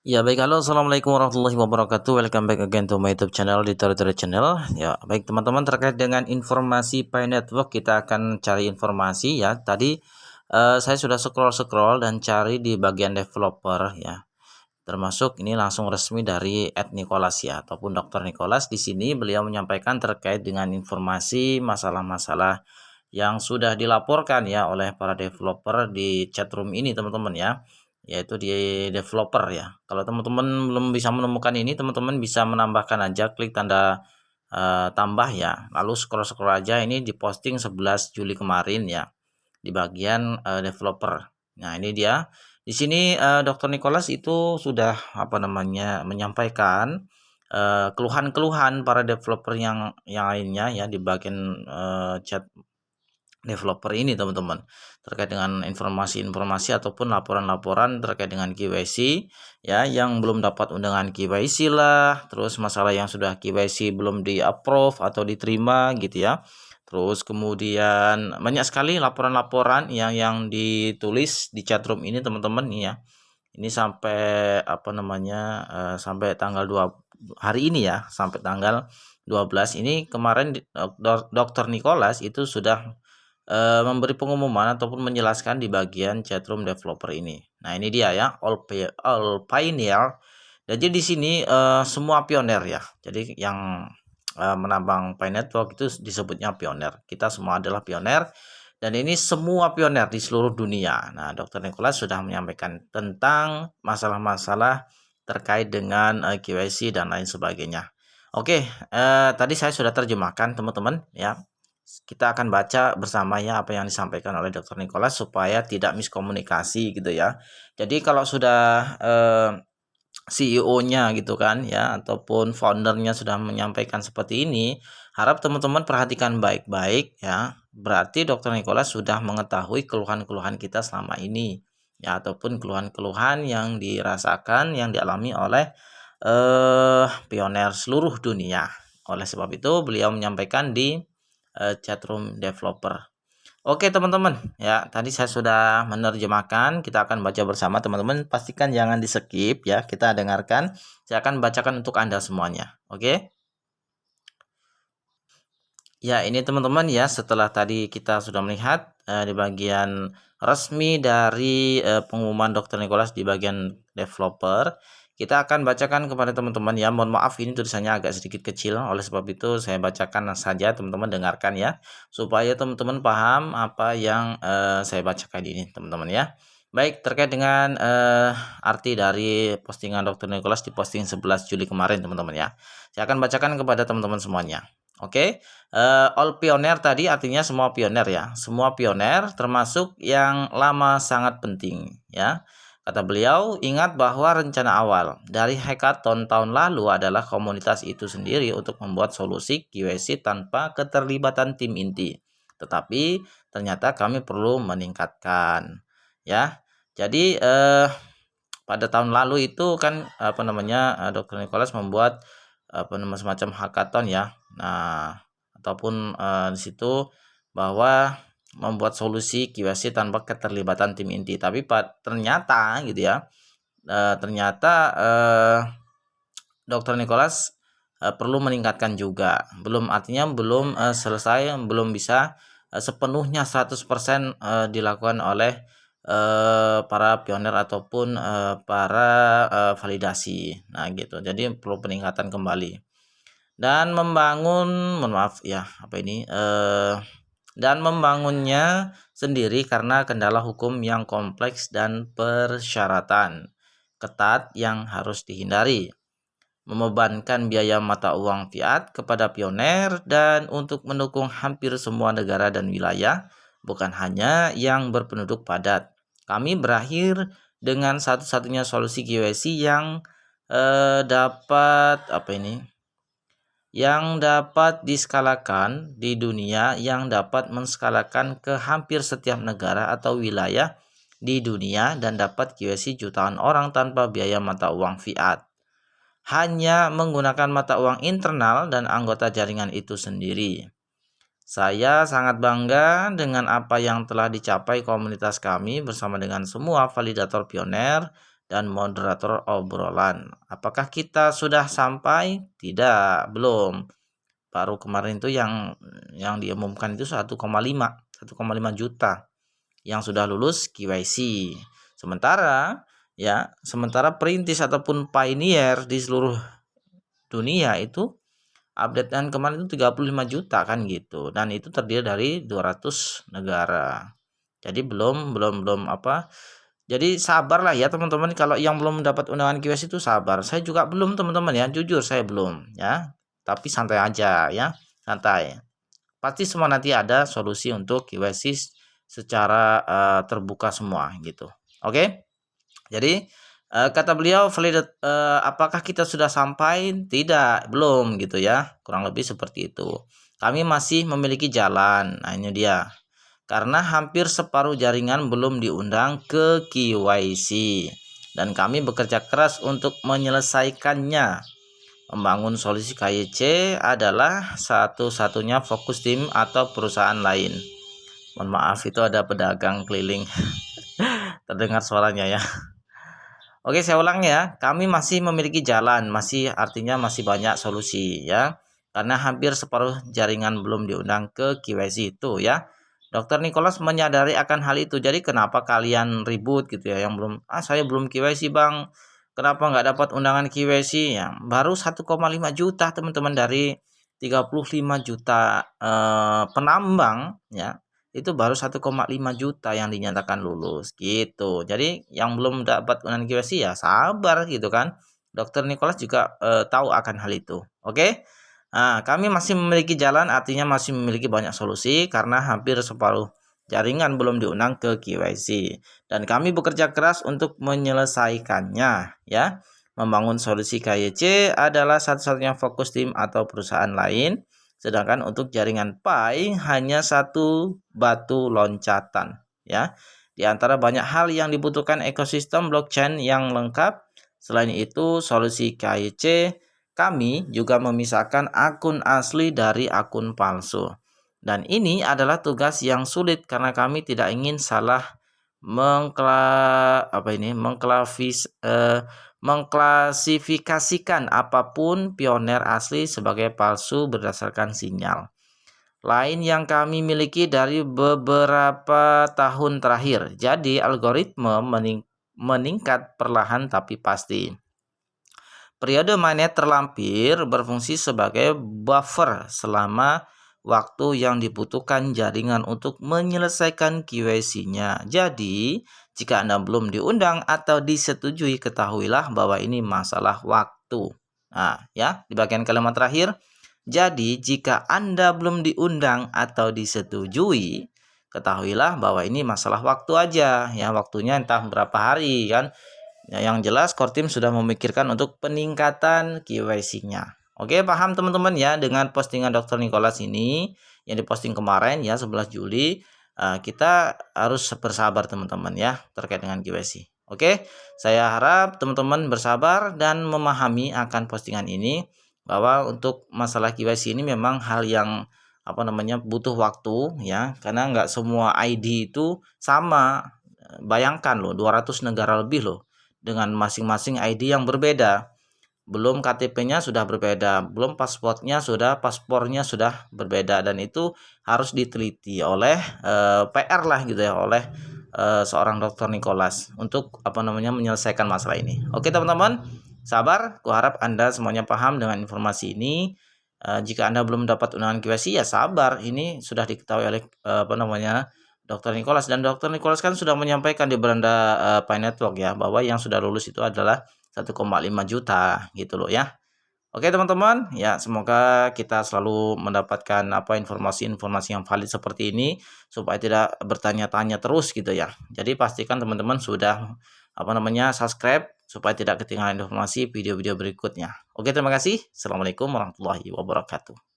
Ya baik, halo, assalamualaikum warahmatullahi wabarakatuh. Welcome back again to my YouTube channel, di Tori Channel. Ya baik teman-teman, terkait dengan informasi Pi Network, kita akan cari informasi ya. Tadi saya sudah scroll dan cari di bagian developer ya. Termasuk ini langsung resmi dari Ed Nicholas ya, ataupun Dr. Nicholas. Di sini beliau menyampaikan terkait dengan informasi masalah-masalah yang sudah dilaporkan ya oleh para developer di chatroom ini teman-teman ya, yaitu di developer ya. Kalau teman-teman belum bisa menemukan ini, teman-teman bisa menambahkan aja, klik tanda tambah ya, lalu scroll aja. Ini diposting 11 Juli kemarin ya, di bagian developer. Nah ini dia. Di sini Dr. Nicholas itu sudah menyampaikan keluhan-keluhan para developer yang lainnya ya, di bagian chat developer ini teman-teman, terkait dengan informasi-informasi ataupun laporan-laporan terkait dengan KYC ya, yang belum dapat undangan KYC lah, terus masalah yang sudah KYC belum di approve atau diterima gitu ya. Terus kemudian banyak sekali laporan-laporan yang ditulis di chatroom ini teman-teman ya. Ini sampai sampai tanggal 2 hari ini ya, sampai tanggal 12 ini kemarin Dr. Nicholas itu sudah memberi pengumuman ataupun menjelaskan di bagian chatroom developer ini. Nah, ini dia ya, all pioneer. Jadi di sini semua pioner ya. Jadi yang menambang Pi Network itu disebutnya pioner. Kita semua adalah pioner dan ini semua pioner di seluruh dunia. Nah, Dr. Nicholas sudah menyampaikan tentang masalah-masalah terkait dengan KYC dan lain sebagainya. Oke, tadi saya sudah terjemahkan teman-teman ya. Kita akan baca bersama ya apa yang disampaikan oleh Dr. Nicholas supaya tidak miskomunikasi gitu ya. Jadi kalau sudah CEO-nya gitu kan ya, ataupun foundernya sudah menyampaikan seperti ini, harap teman-teman perhatikan baik-baik ya. Berarti Dr. Nicholas sudah mengetahui keluhan-keluhan kita selama ini ya, ataupun keluhan-keluhan yang dirasakan, yang dialami oleh pioner seluruh dunia. Oleh sebab itu beliau menyampaikan di chatroom developer. Oke teman-teman ya, tadi saya sudah menerjemahkan, kita akan baca bersama teman-teman. Pastikan jangan di skip ya, kita dengarkan. Saya akan bacakan untuk Anda semuanya. Oke. Ya ini teman-teman ya, setelah tadi kita sudah melihat di bagian resmi dari pengumuman Dr. Nicholas di bagian developer, kita akan bacakan kepada teman-teman ya. Mohon maaf ini tulisannya agak sedikit kecil, oleh sebab itu saya bacakan saja, teman-teman dengarkan ya, supaya teman-teman paham apa yang saya bacakan ini teman-teman ya. Baik, terkait dengan arti dari postingan Dr. Nicholas di posting 11 Juli kemarin teman-teman ya. Saya akan bacakan kepada teman-teman semuanya. Oke, all pioneer tadi artinya semua pioner ya, semua pioner termasuk yang lama sangat penting ya. Kata beliau, ingat bahwa rencana awal dari hackathon tahun lalu adalah komunitas itu sendiri untuk membuat solusi QC tanpa keterlibatan tim inti. Tetapi ternyata kami perlu meningkatkan ya. Jadi pada tahun lalu itu kan Dr. Nicholas membuat semacam hackathon ya. Nah, ataupun di situ bahwa membuat solusi QC tanpa keterlibatan tim inti. Tapi ternyata gitu ya, ternyata Dr. Nicholas perlu meningkatkan juga. Artinya belum selesai, belum bisa sepenuhnya 100% dilakukan oleh para pioner ataupun para validasi. Nah, gitu. Jadi perlu peningkatan kembali. Dan dan membangunnya sendiri karena kendala hukum yang kompleks dan persyaratan ketat yang harus dihindari, membebankan biaya mata uang fiat kepada pioner dan untuk mendukung hampir semua negara dan wilayah, bukan hanya yang berpenduduk padat. Kami berakhir dengan satu-satunya solusi QC yang dapat diskalakan di dunia, yang dapat menskalakan ke hampir setiap negara atau wilayah di dunia dan dapat QC jutaan orang tanpa biaya mata uang fiat, hanya menggunakan mata uang internal dan anggota jaringan itu sendiri. Saya sangat bangga dengan apa yang telah dicapai komunitas kami bersama dengan semua validator pioner dan moderator obrolan. Apakah kita sudah sampai? Tidak, belum. Baru kemarin itu yang diumumkan itu 1,5 juta yang sudah lulus KYC. Sementara perintis ataupun pioneer di seluruh dunia itu updatean kemarin itu 35 juta kan gitu, dan itu terdiri dari 200 negara. Jadi belum jadi sabarlah ya teman-teman, kalau yang belum mendapat undangan QS itu sabar. Saya juga belum teman-teman ya, jujur saya belum ya. Tapi santai aja ya, santai. Pasti semua nanti ada solusi untuk QS secara terbuka semua gitu. Oke? Jadi kata beliau apakah kita sudah sampai? Tidak, belum gitu ya. Kurang lebih seperti itu. Kami masih memiliki jalan. Nah, ini dia. Karena hampir separuh jaringan belum diundang ke KYC. Dan kami bekerja keras untuk menyelesaikannya. Membangun solusi KYC adalah satu-satunya fokus tim atau perusahaan lain. Mohon maaf, itu ada pedagang keliling. Terdengar suaranya ya. Oke, saya ulang ya. Kami masih memiliki jalan, artinya masih banyak solusi ya. Karena hampir separuh jaringan belum diundang ke KYC itu ya. Dr. Nicholas menyadari akan hal itu. Jadi kenapa kalian ribut gitu ya, yang belum, saya belum KYC bang, kenapa nggak dapat undangan KYC ya? Baru 1,5 juta teman-teman dari 35 juta penambang ya. Itu baru 1,5 juta yang dinyatakan lulus gitu. Jadi yang belum dapat undangan QC ya sabar gitu kan. Dr. Nicholas juga tahu akan hal itu. Oke. Nah, kami masih memiliki jalan, artinya masih memiliki banyak solusi karena hampir separuh jaringan belum diundang ke KYC. Dan kami bekerja keras untuk menyelesaikannya ya. Membangun solusi KYC adalah satu-satunya fokus tim atau perusahaan lain. Sedangkan untuk jaringan Pi hanya satu batu loncatan ya. Di antara banyak hal yang dibutuhkan ekosistem blockchain yang lengkap. Selain itu, solusi KYC kami juga memisahkan akun asli dari akun palsu. Dan ini adalah tugas yang sulit karena kami tidak ingin salah mengklasifikasikan apapun pioner asli sebagai palsu berdasarkan sinyal lain yang kami miliki dari beberapa tahun terakhir. Jadi algoritma meningkat perlahan tapi pasti. Periode mainnet terlampir berfungsi sebagai buffer selama waktu yang dibutuhkan jaringan untuk menyelesaikan KYC-nya. Jadi, jika Anda belum diundang atau disetujui, ketahuilah bahwa ini masalah waktu. Nah, ya, di bagian kalimat terakhir. Jadi, jika Anda belum diundang atau disetujui, ketahuilah bahwa ini masalah waktu aja. Ya, waktunya entah berapa hari kan. Ya, yang jelas core team sudah memikirkan untuk peningkatan KYC-nya. Oke, paham teman-teman ya dengan postingan Dr. Nicholas ini yang diposting kemarin ya 11 Juli. Kita harus bersabar teman-teman ya terkait dengan KYC. Oke, saya harap teman-teman bersabar dan memahami akan postingan ini, bahwa untuk masalah KYC ini memang hal yang butuh waktu ya, karena nggak semua ID itu sama. Bayangkan loh, 200 negara lebih loh dengan masing-masing ID yang berbeda. Belum KTP-nya sudah berbeda, belum paspornya sudah berbeda, dan itu harus diteliti oleh PR lah gitu ya, oleh seorang Dr. Nicholas untuk menyelesaikan masalah ini. Oke teman-teman, sabar, kuharap Anda semuanya paham dengan informasi ini. Jika Anda belum dapat undangan QC ya sabar, ini sudah diketahui oleh Dr. Nicholas, dan Dr. Nicholas kan sudah menyampaikan di beranda Pi Network ya, bahwa yang sudah lulus itu adalah 1,5 juta gitu loh ya. Oke teman-teman, ya semoga kita selalu mendapatkan informasi-informasi yang valid seperti ini supaya tidak bertanya-tanya terus gitu ya. Jadi pastikan teman-teman sudah subscribe supaya tidak ketinggalan informasi video-video berikutnya. Oke, terima kasih. Assalamualaikum warahmatullahi wabarakatuh.